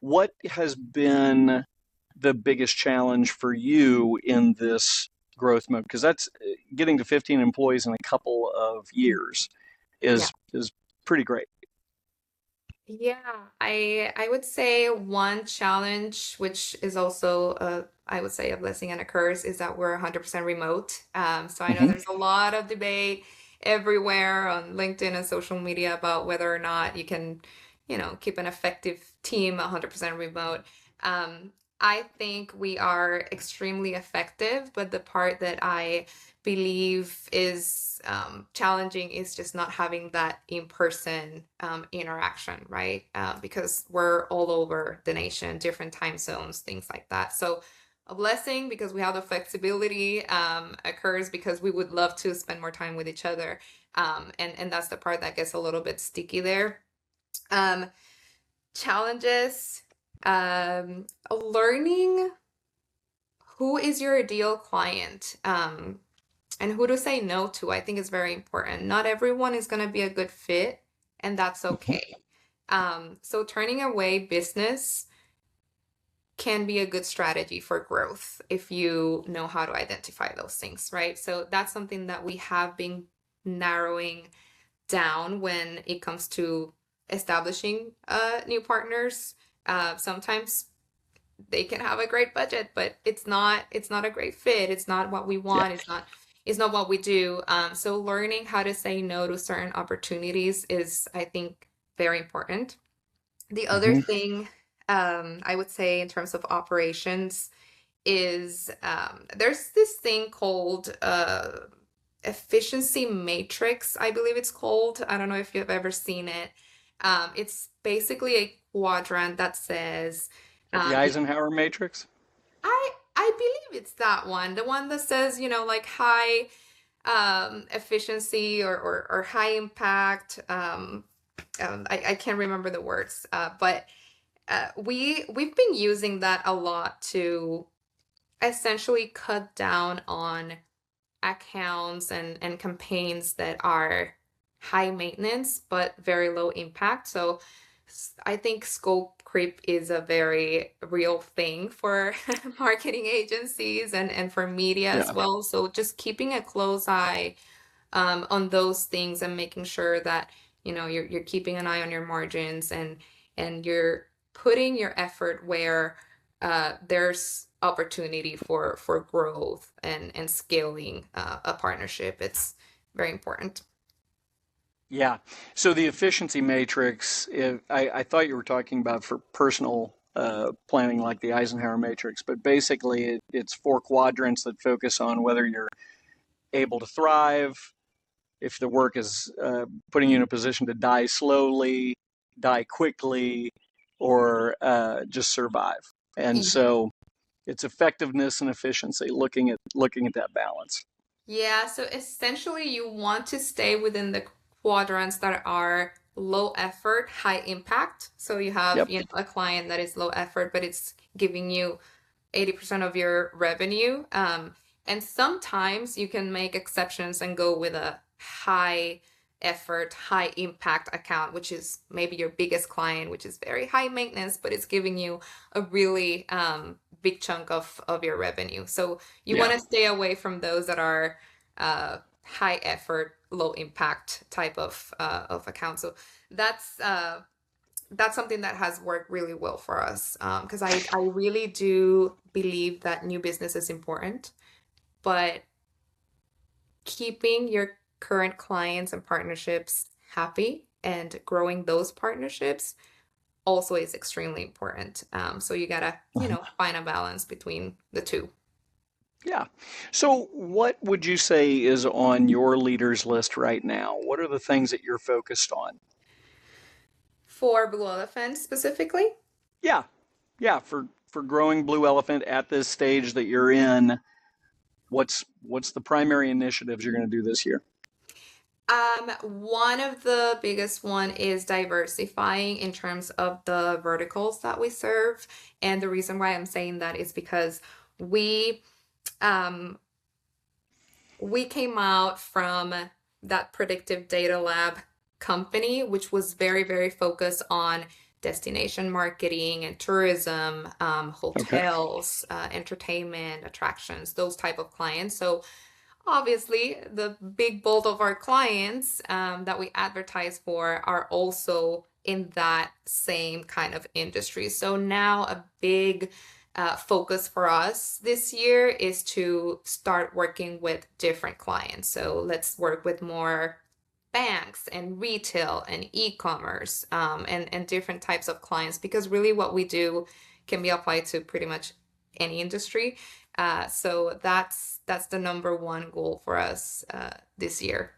what has been the biggest challenge for you in this growth mode? Because that's getting to 15 employees in a couple of years Yeah. is pretty great. Yeah, I would say one challenge, which is also I would say a blessing and a curse, is that we're 100% remote. So I know Hmm. there's a lot of debate everywhere on LinkedIn and social media about whether or not you can, keep an effective team 100% remote. I think we are extremely effective, but the part that I believe is challenging is just not having that in-person interaction, right? Because we're all over the nation, different time zones, things like that. So a blessing because we have the flexibility, occurs because we would love to spend more time with each other. And that's the part that gets a little bit sticky there. Um, Challenges, learning who is your ideal client. And who to say no to, I think is very important. Not everyone is going to be a good fit, and that's Hmm. okay. So turning away business can be a good strategy for growth if you know how to identify those things, right? So that's something that we have been narrowing down when it comes to establishing new partners. Sometimes they can have a great budget, but it's not a great fit. It's not what we Yeah. want. It's not what we do. So learning how to say no to certain opportunities is, I think, very important. The other Hmm. thing, I would say in terms of operations is, there's this thing called efficiency matrix, I believe it's called. I don't know if you've ever seen it. It's basically a quadrant that says, The you Eisenhower matrix. I believe it's that one, the one that says, like high efficiency or high impact. I can't remember the words, but we've been using that a lot to essentially cut down on accounts and campaigns that are high maintenance but very low impact. So I think scope creep is a very real thing for marketing agencies and for media as Yeah. well. So just keeping a close eye on those things and making sure that you're keeping an eye on your margins and you're putting your effort where there's opportunity for growth and scaling a partnership. It's very important. Yeah. So the efficiency matrix, I thought you were talking about for personal planning like the Eisenhower matrix, but basically it's four quadrants that focus on whether you're able to thrive, if the work is putting you in a position to die slowly, die quickly, or just survive. And so it's effectiveness and efficiency, looking at that balance. Yeah, so essentially you want to stay within the quadrants that are low effort, high impact. So you have, Yep. a client that is low effort, but it's giving you 80% of your revenue. And sometimes you can make exceptions and go with a high effort, high impact account, which is maybe your biggest client, which is very high maintenance, but it's giving you a really big chunk of your revenue. So you want Yeah. to stay away from those that are high effort, low impact type of account. So that's uh, that's something that has worked really well for us, because I really do believe that new business is important, but keeping your current clients and partnerships happy and growing those partnerships also is extremely important. So you gotta, find a balance between the two. Yeah. So, what would you say is on your leaders list right now? What are the things that you're focused on? For Blue Elephant specifically, Yeah. Yeah, for growing Blue Elephant at this stage that you're in, what's the primary initiatives you're going to do this year? one of the biggest one is diversifying in terms of the verticals that we serve. And the reason why I'm saying that is because we um, we came out from that Predictive Data Lab company, which was very, very focused on destination marketing and tourism, Okay. hotels, entertainment, attractions, those type of clients. So obviously, the big bulk of our clients that we advertise for are also in that same kind of industry. So now a big focus for us this year is to start working with different clients. So let's work with more banks and retail and e-commerce and different types of clients, because really what we do can be applied to pretty much any industry. So that's the number one goal for us this year.